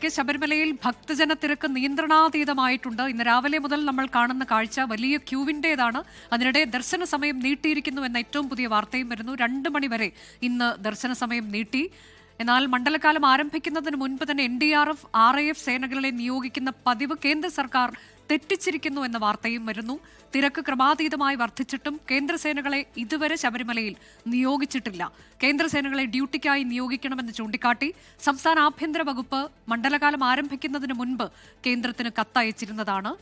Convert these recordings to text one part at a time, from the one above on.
ഉച്ചയ്ക്ക് ശബരിമലയിൽ ഭക്തജന തിരക്ക് നിയന്ത്രണാതീതമായിട്ടുണ്ട്. ഇന്ന് രാവിലെ മുതൽ നമ്മൾ കാണുന്ന കാഴ്ച വലിയ ക്യൂവിൻ്റേതാണ്. അതിനിടെ ദർശന സമയം നീട്ടിയിരിക്കുന്നു എന്ന ഏറ്റവും പുതിയ വാർത്തയും വരുന്നു. 2 മണി വരെ ഇന്ന് ദർശന സമയം നീട്ടി. എന്നാൽ മണ്ഡലകാലം ആരംഭിക്കുന്നതിന് മുൻപ് തന്നെ NDRF, RAF സേനകളെ നിയോഗിക്കുന്ന പതിവ് കേന്ദ്ര സർക്കാർ തെറ്റിച്ചിരിക്കുന്നു എന്ന വാർത്തയും വരുന്നു. തിരക്ക് ക്രമാതീതമായി വർദ്ധിച്ചിട്ടും കേന്ദ്രസേനകളെ ഇതുവരെ ശബരിമലയിൽ നിയോഗിച്ചിട്ടില്ല. കേന്ദ്രസേനകളെ ഡ്യൂട്ടിക്കായി നിയോഗിക്കണമെന്ന് ചൂണ്ടിക്കാട്ടി സംസ്ഥാന ആഭ്യന്തര വകുപ്പ് മണ്ഡലകാലം ആരംഭിക്കുന്നതിന് മുൻപ് കേന്ദ്രത്തിന് കത്തയച്ചിരുന്നതാണ്.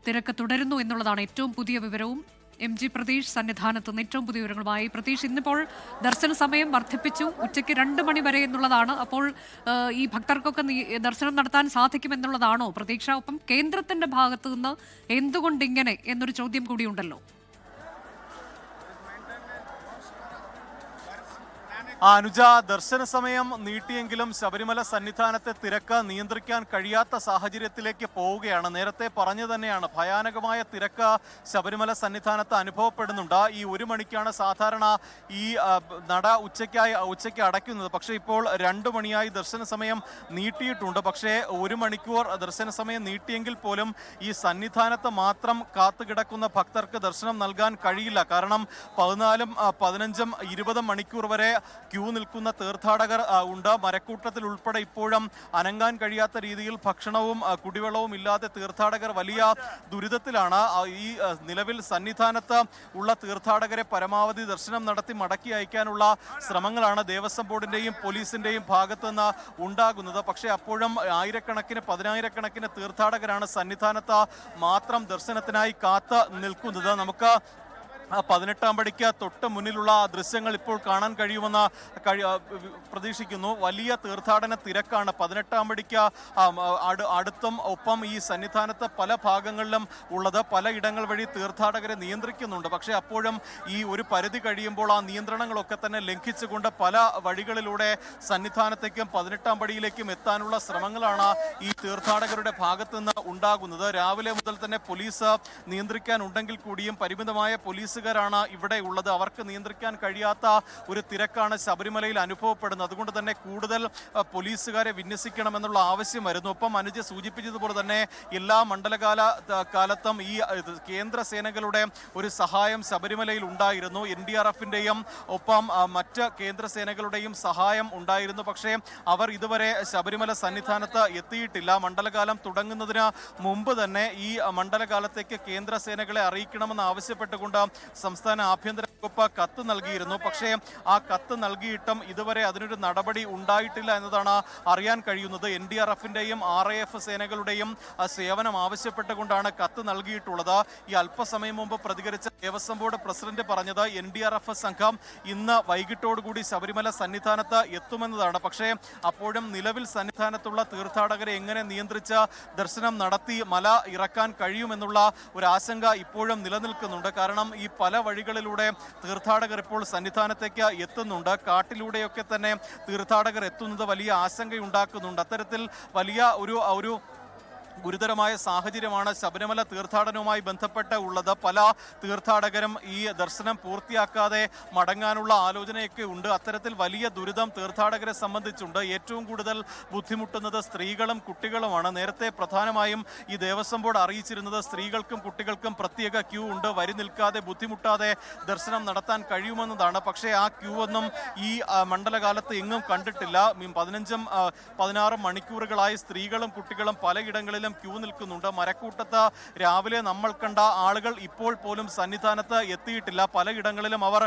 തിരക്ക് തുടരുന്നു എന്നുള്ളതാണ് ഏറ്റവും പുതിയ വിവരവും. MG പ്രതീഷ് സന്നിധാനത്ത് നിന്ന് ഏറ്റവും പുതിയ വിവരങ്ങളുമായി. പ്രതീഷ്, ഇന്നിപ്പോൾ ദർശന സമയം വർദ്ധിപ്പിച്ചു, ഉച്ചയ്ക്ക് 2 മണി വരെ എന്നുള്ളതാണ്. അപ്പോൾ ഈ ഭക്തർക്കൊക്കെ ദർശനം നടത്താൻ സാധിക്കുമെന്നുള്ളതാണോ പ്രതീക്ഷ? ഒപ്പം കേന്ദ്രത്തിന്റെ ഭാഗത്തു നിന്ന് എന്തുകൊണ്ടിങ്ങനെ എന്നൊരു ചോദ്യം കൂടിയുണ്ടല്ലോ. അനുജ, ദർശന സമയം നീട്ടിയെങ്കിലും ശബരിമല സന്നിധാനത്തെ തിരക്ക് നിയന്ത്രിക്കാൻ കഴിയാത്ത സാഹചര്യത്തിലേക്ക് പോവുകയാണ്. നേരത്തെ പറഞ്ഞു തന്നെയാണ്, ഭയാനകമായ തിരക്ക് ശബരിമല സന്നിധാനത്ത് അനുഭവപ്പെടുന്നുണ്ട്. ഈ 1 മണിക്കാണ് സാധാരണ ഈ നട ഉച്ചയ്ക്ക് അടയ്ക്കുന്നത്. പക്ഷേ ഇപ്പോൾ 2 മണിയായി ദർശന സമയം നീട്ടിയിട്ടുണ്ട്. പക്ഷേ 1 മണിക്കൂർ ദർശന സമയം നീട്ടിയെങ്കിൽ പോലും ഈ സന്നിധാനത്ത് മാത്രം കാത്തുകിടക്കുന്ന ഭക്തർക്ക് ദർശനം നൽകാൻ കഴിയില്ല. കാരണം 14, 15, 20 മണിക്കൂർ വരെ ക്യൂ നിൽക്കുന്ന തീർത്ഥാടകർ ഉണ്ട്. മരക്കൂട്ടത്തിൽ ഉൾപ്പെടെ ഇപ്പോഴും അനങ്ങാൻ കഴിയാത്ത രീതിയിൽ ഭക്ഷണവും കുടിവെള്ളവും ഇല്ലാതെ തീർത്ഥാടകർ വലിയ ദുരിതത്തിലാണ്. ഈ നിലവിൽ സന്നിധാനത്ത് ഉള്ള തീർത്ഥാടകരെ പരമാവധി ദർശനം നടത്തി മടക്കി അയക്കാനുള്ള ശ്രമങ്ങളാണ് ദേവസ്വം ബോർഡിന്റെയും പോലീസിന്റെയും ഭാഗത്തു നിന്ന് ഉണ്ടാകുന്നത്. പക്ഷേ അപ്പോഴും ആയിരക്കണക്കിന്, 10,000-കണക്കിന് തീർത്ഥാടകരാണ് സന്നിധാനത്ത് മാത്രം ദർശനത്തിനായി കാത്ത് നിൽക്കുന്നത്. നമുക്ക് 18-ാം പടിക്ക് തൊട്ട് മുന്നിലുള്ള ദൃശ്യങ്ങൾ ഇപ്പോൾ കാണാൻ കഴിയുമെന്ന് പ്രതീക്ഷിക്കുന്നു. വലിയ തീർത്ഥാടന തിരക്കാണ് 18-ാം പടിക്ക് അടുത്തും ഒപ്പം ഈ സന്നിധാനത്ത് പല ഭാഗങ്ങളിലും ഉള്ളത്. പലയിടങ്ങൾ വഴി തീർത്ഥാടകരെ നിയന്ത്രിക്കുന്നുണ്ട്. പക്ഷേ അപ്പോഴും ഈ ഒരു പരിധി കഴിയുമ്പോൾ ആ നിയന്ത്രണങ്ങളൊക്കെ തന്നെ ലംഘിച്ചുകൊണ്ട് പല വഴികളിലൂടെ സന്നിധാനത്തേക്കും 18-ാം പടിയിലേക്കും എത്താനുള്ള ശ്രമങ്ങളാണ് ഈ തീർത്ഥാടകരുടെ ഭാഗത്തു നിന്ന് ഉണ്ടാകുന്നത്. രാവിലെ മുതൽ തന്നെ പോലീസ് നിയന്ത്രിക്കാനുണ്ടെങ്കിൽ കൂടിയും പരിമിതമായ പോലീസുകാരാണ് ഇവിടെ ഉള്ളത്. അവർക്ക് നിയന്ത്രിക്കാൻ കഴിയാത്ത ഒരു തിരക്കാണ് ശബരിമലയിൽ അനുഭവപ്പെടുന്നത്. അതുകൊണ്ട് തന്നെ കൂടുതൽ പോലീസുകാരെ വിന്യസിക്കണമെന്നുള്ള ആവശ്യം വരുന്നു. ഒപ്പം അനുജ സൂചിപ്പിച്ചതുപോലെ തന്നെ എല്ലാ കാലത്തും ഈ കേന്ദ്ര സേനകളുടെ ഒരു സഹായം ശബരിമലയിൽ ഉണ്ടായിരുന്നു. NDRFന്റെയും ഒപ്പം മറ്റ് കേന്ദ്ര സേനകളുടെയും സഹായം ഉണ്ടായിരുന്നു. പക്ഷേ അവർ ഇതുവരെ ശബരിമല സന്നിധാനത്ത് എത്തിയിട്ടില്ല. മണ്ഡലകാലം തുടങ്ങുന്നതിന് മുമ്പ് തന്നെ ഈ മണ്ഡലകാലത്തേക്ക് കേന്ദ്ര സേനകളെ അറിയിക്കണമെന്ന് ആവശ്യപ്പെട്ടുകൊണ്ട് സംസ്ഥാന ആഭ്യന്തര വകുപ്പ് കത്ത് നൽകിയിരുന്നു. പക്ഷേ ആ കത്ത് നൽകിയിട്ടും ഇതുവരെ അതിനൊരു നടപടി ഉണ്ടായിട്ടില്ല എന്നതാണ് അറിയാൻ കഴിയുന്നത്. NDRFന്റെയും RAF സേനകളുടെയും സേവനം ആവശ്യപ്പെട്ടുകൊണ്ടാണ് കത്ത് നൽകിയിട്ടുള്ളത്. ഈ അല്പസമയം മുമ്പ് പ്രതികരിച്ച ദേവസ്വം ബോർഡ് പ്രസിഡന്റ് പറഞ്ഞത് NDRF സംഘം ഇന്ന് വൈകിട്ടോടുകൂടി ശബരിമല സന്നിധാനത്ത് എത്തുമെന്നതാണ്. പക്ഷേ അപ്പോഴും നിലവിൽ സന്നിധാനത്തുള്ള തീർത്ഥാടകരെ എങ്ങനെ നിയന്ത്രിച്ച് ദർശനം നടത്തി മല ഇറക്കാൻ കഴിയുമെന്നുള്ള ഒരു ആശങ്ക ഇപ്പോഴും നിലനിൽക്കുന്നുണ്ട്. കാരണം ഈ പല വഴികളിലൂടെ തീർത്ഥാടകർ ഇപ്പോൾ സന്നിധാനത്തേക്ക് എത്തുന്നുണ്ട്. കാട്ടിലൂടെയൊക്കെ തന്നെ തീർത്ഥാടകർ എത്തുന്നത് വലിയ ആശങ്കയുണ്ടാക്കുന്നുണ്ട്. അത്തരത്തിൽ വലിയ ഒരു ഗുരുതരമായ സാഹചര്യമാണ് ശബരിമല തീർത്ഥാടനവുമായി ബന്ധപ്പെട്ട് ഉള്ളത്. പല തീർത്ഥാടകരും ഈ ദർശനം പൂർത്തിയാക്കാതെ മടങ്ങാനുള്ള ആലോചനയൊക്കെ ഉണ്ട്. അത്തരത്തിൽ വലിയ ദുരിതം തീർത്ഥാടകരെ സംബന്ധിച്ചുണ്ട്. ഏറ്റവും കൂടുതൽ ബുദ്ധിമുട്ടുന്നത് സ്ത്രീകളും കുട്ടികളുമാണ്. നേരത്തെ പ്രധാനമായും ഈ ദേവസ്വം ബോർഡ് അറിയിച്ചിരുന്നത് സ്ത്രീകൾക്കും കുട്ടികൾക്കും പ്രത്യേക ക്യൂ ഉണ്ട്, വരി നിൽക്കാതെ ബുദ്ധിമുട്ടാതെ ദർശനം നടത്താൻ കഴിയുമെന്നതാണ്. പക്ഷേ ആ ക്യൂ ഒന്നും ഈ മണ്ഡലകാലത്ത് എങ്ങും കണ്ടിട്ടില്ല. 15, 16 മണിക്കൂറുകളായി സ്ത്രീകളും കുട്ടികളും പലയിടങ്ങളിലും ക്യൂ നിൽക്കുന്നുണ്ട്. മരക്കൂട്ടത്ത് രാവിലെ നമ്മൾ കണ്ട ആളുകൾ ഇപ്പോൾ പോലും സന്നിധാനത്ത് എത്തിയിട്ടില്ല. പലയിടങ്ങളിലും അവർ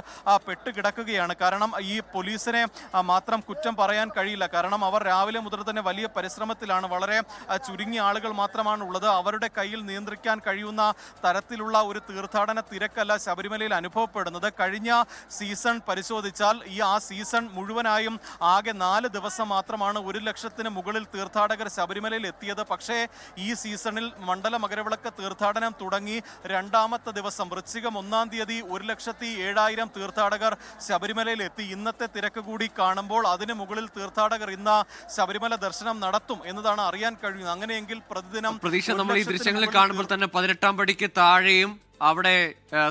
പെട്ടുകിടക്കുകയാണ്. കാരണം ഈ പോലീസിനെ മാത്രം കുറ്റം പറയാൻ കഴിയില്ല. കാരണം അവർ രാവിലെ മുതൽ തന്നെ വലിയ പരിശ്രമത്തിലാണ്. വളരെ ചുരുങ്ങിയ ആളുകൾ മാത്രമാണ് ഉള്ളത്. അവരുടെ കയ്യിൽ നിയന്ത്രിക്കാൻ കഴിയുന്ന തരത്തിലുള്ള ഒരു തീർത്ഥാടന തിരക്കല്ല ശബരിമലയിൽ അനുഭവപ്പെടുന്നത്. കഴിഞ്ഞ സീസൺ പരിശോധിച്ചാൽ ആ സീസൺ മുഴുവനായും ആകെ 4 ദിവസം മാത്രമാണ് 1 ലക്ഷത്തിന് മുകളിൽ തീർത്ഥാടകർ ശബരിമലയിൽ എത്തിയത്. പക്ഷേ ഈ സീസണിൽ മണ്ഡല മകരവിളക്ക് തീർത്ഥാടനം തുടങ്ങി 2ാമത്തെ ദിവസം വൃശ്ചികം 1-ാം തീയതി 1,07,000 തീർത്ഥാടകർ ശബരിമലയിൽ എത്തി. ഇന്നത്തെ തിരക്ക് കൂടി കാണുമ്പോൾ അതിന് മുകളിൽ തീർത്ഥാടകർ ഇന്ന് ശബരിമല ദർശനം നടത്തും എന്നതാണ് അറിയാൻ കഴിയുന്നത്. അങ്ങനെയെങ്കിൽ പ്രതിദിനം പ്രതീക്ഷ നമ്മൾ ഈ ദൃശ്യങ്ങളിൽ കാണുമ്പോൾ തന്നെ 18-ാം പടിക്ക് താഴെയും അവിടെ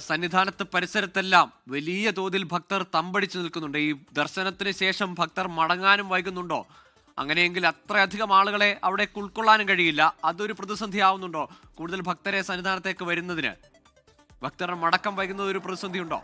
സന്നിധാനത്ത് പരിസരത്തെല്ലാം വലിയ തോതിൽ ഭക്തർ തമ്പടിച്ചു നിൽക്കുന്നുണ്ട്. ഈ ദർശനത്തിന് ശേഷം ഭക്തർ മടങ്ങാനും വൈകുന്നുണ്ടോ? അങ്ങനെയെങ്കിൽ അത്രയധികം ആളുകളെ അവിടെ ഉൾക്കൊള്ളാനും കഴിയില്ല. അതൊരു പ്രതിസന്ധി ആവുന്നുണ്ടോ? കൂടുതൽ ഭക്തരെ സന്നിധാനത്തേക്ക് വരുന്നതിന് ഭക്തരുടെ മടക്കം വൈകുന്നത് ഒരു പ്രതിസന്ധി ഉണ്ടോ?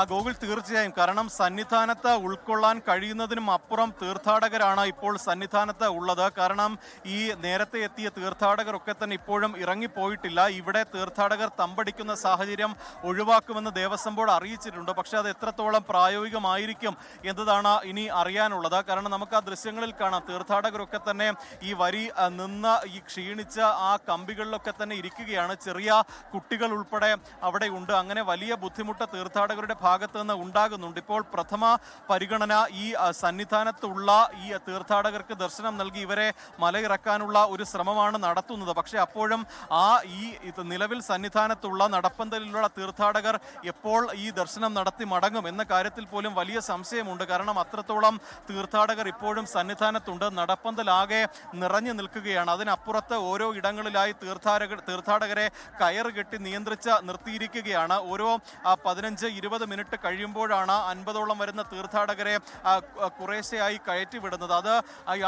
ഗോകുൽ തീർച്ചയായും. കാരണം സന്നിധാനത്ത് ഉൾക്കൊള്ളാൻ കഴിയുന്നതിനും അപ്പുറം തീർത്ഥാടകരാണ് ഇപ്പോൾ സന്നിധാനത്ത് ഉള്ളത്. കാരണം ഈ നേരത്തെ എത്തിയ തീർത്ഥാടകരൊക്കെ തന്നെ ഇപ്പോഴും ഇറങ്ങിപ്പോയിട്ടില്ല. ഇവിടെ തീർത്ഥാടകർ തമ്പടിക്കുന്ന സാഹചര്യം ഒഴിവാക്കുമെന്ന് ദേവസ്വം ബോർഡ് അറിയിച്ചിട്ടുണ്ട്. പക്ഷേ അത് എത്രത്തോളം പ്രായോഗികമായിരിക്കും എന്നതാണ് ഇനി അറിയാനുള്ളത്. കാരണം നമുക്ക് ആ ദൃശ്യങ്ങളിൽ കാണാം, തീർത്ഥാടകരൊക്കെ തന്നെ ഈ വരി നിന്ന് ഈ ക്ഷീണിച്ച ആ കമ്പികളിലൊക്കെ തന്നെ ഇരിക്കുകയാണ്. ചെറിയ കുട്ടികൾ ഉൾപ്പെടെ അവിടെ ഉണ്ട്. അങ്ങനെ വലിയ ബുദ്ധിമുട്ട് തീർത്ഥാടകരുടെ ഭാഗത്ത് നിന്ന് ഉണ്ടാകുന്നുണ്ട്. ഇപ്പോൾ പ്രഥമ പരിഗണന ഈ സന്നിധാനത്തുള്ള ഈ തീർത്ഥാടകർക്ക് ദർശനം നൽകി ഇവരെ മലയിറക്കാനുള്ള ഒരു ശ്രമമാണ് നടത്തുന്നത്. പക്ഷേ അപ്പോഴും ഈ നിലവിൽ സന്നിധാനത്തുള്ള നടപ്പന്തലിലുള്ള തീർത്ഥാടകർ എപ്പോൾ ഈ ദർശനം നടത്തി മടങ്ങും എന്ന കാര്യത്തിൽ പോലും വലിയ സംശയമുണ്ട്. കാരണം അത്രത്തോളം തീർത്ഥാടകർ ഇപ്പോഴും സന്നിധാനത്തുണ്ട്. നടപ്പന്തലാകെ നിറഞ്ഞു നിൽക്കുകയാണ്. അതിനപ്പുറത്ത് ഓരോ ഇടങ്ങളിലായി തീർത്ഥാടകരെ കയറ് കെട്ടി നിയന്ത്രിച്ച് നിർത്തിയിരിക്കുകയാണ്. ഓരോ 15-20 മിനിറ്റ് കഴിയുമ്പോഴാണ് 50ഓളം വരുന്ന തീർത്ഥാടകരെ കുറേശ്ശെയായി കയറ്റിവിടുന്നത്. അത്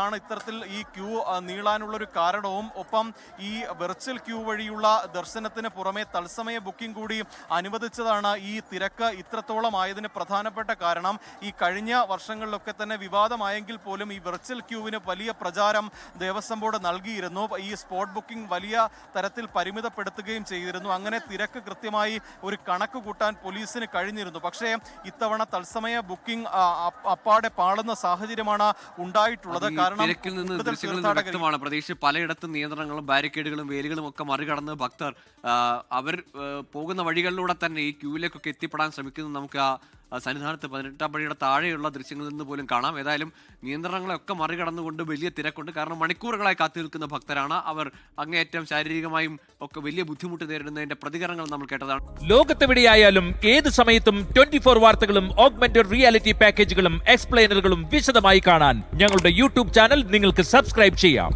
ആണ് ഇത്തരത്തിൽ ഈ ക്യൂ നീളാനുള്ളൊരു കാരണവും. ഒപ്പം ഈ വെർച്വൽ ക്യൂ വഴിയുള്ള ദർശനത്തിന് പുറമെ തത്സമയ ബുക്കിംഗ് കൂടി അനുവദിച്ചതാണ് ഈ തിരക്ക് ഇത്രത്തോളം ആയതിന് പ്രധാനപ്പെട്ട കാരണം. ഈ കഴിഞ്ഞ വർഷങ്ങളിലൊക്കെ തന്നെ വിവാദമായെങ്കിൽ പോലും ഈ വെർച്വൽ ക്യൂവിന് വലിയ പ്രചാരം ദേവസ്വം ബോർഡ് നൽകിയിരുന്നു. ഈ സ്പോട്ട് ബുക്കിംഗ് വലിയ തരത്തിൽ പരിമിതപ്പെടുത്തുകയും ചെയ്തിരുന്നു. അങ്ങനെ തിരക്ക് കൃത്യമായി ഒരു കണക്ക് കൂട്ടാൻ പോലീസിന് കഴിഞ്ഞിരുന്നു. പക്ഷേ ഇത്തവണ തത്സമയ ബുക്കിംഗ് അപ്പാടെ പാളുന്ന സാഹചര്യമാണ് ഉണ്ടായിട്ടുള്ളത്. കാരണം തിരക്കിൽ നിന്ന് ദൃശ്യങ്ങളിൽ നിന്ന് വ്യക്തമാണ്. പ്രദേശത്ത് പലയിടത്തും നിയന്ത്രണങ്ങളും ബാരിക്കേഡുകളും വേലികളും ഒക്കെ മറികടന്ന് ഭക്തർ അവർ പോകുന്ന വഴികളിലൂടെ തന്നെ ഈ ക്യൂവിലേക്കൊക്കെ എത്തിപ്പെടാൻ ശ്രമിക്കുന്നത് നമുക്ക് സന്നിധാനത്ത് 18-ാം പടിയുടെ താഴെയുള്ള ദൃശ്യങ്ങളിൽ നിന്ന് പോലും കാണാം. ഏതായാലും നിയന്ത്രണങ്ങളെയൊക്കെ മറികടന്നുകൊണ്ട് വലിയ തിരക്കുണ്ട്. കാരണം മണിക്കൂറുകളായി കാത്തു നിൽക്കുന്ന ഭക്തരാണ് അവർ. അങ്ങേയറ്റം ശാരീരികമായും ഒക്കെ വലിയ ബുദ്ധിമുട്ട് നേരിടുന്നതിന്റെ പ്രതികരണങ്ങൾ നമ്മൾ കേട്ടതാണ്. ലോകത്തെവിടെയായാലും ഏത് സമയത്തും 24 വാർത്തകളും ഓഗ്മെന്റഡ് റിയാലിറ്റി പാക്കേജുകളും എക്സ്പ്ലെയിനറുകളും വിശദമായി കാണാൻ ഞങ്ങളുടെ യൂട്യൂബ് ചാനൽ നിങ്ങൾക്ക് സബ്സ്ക്രൈബ് ചെയ്യാം.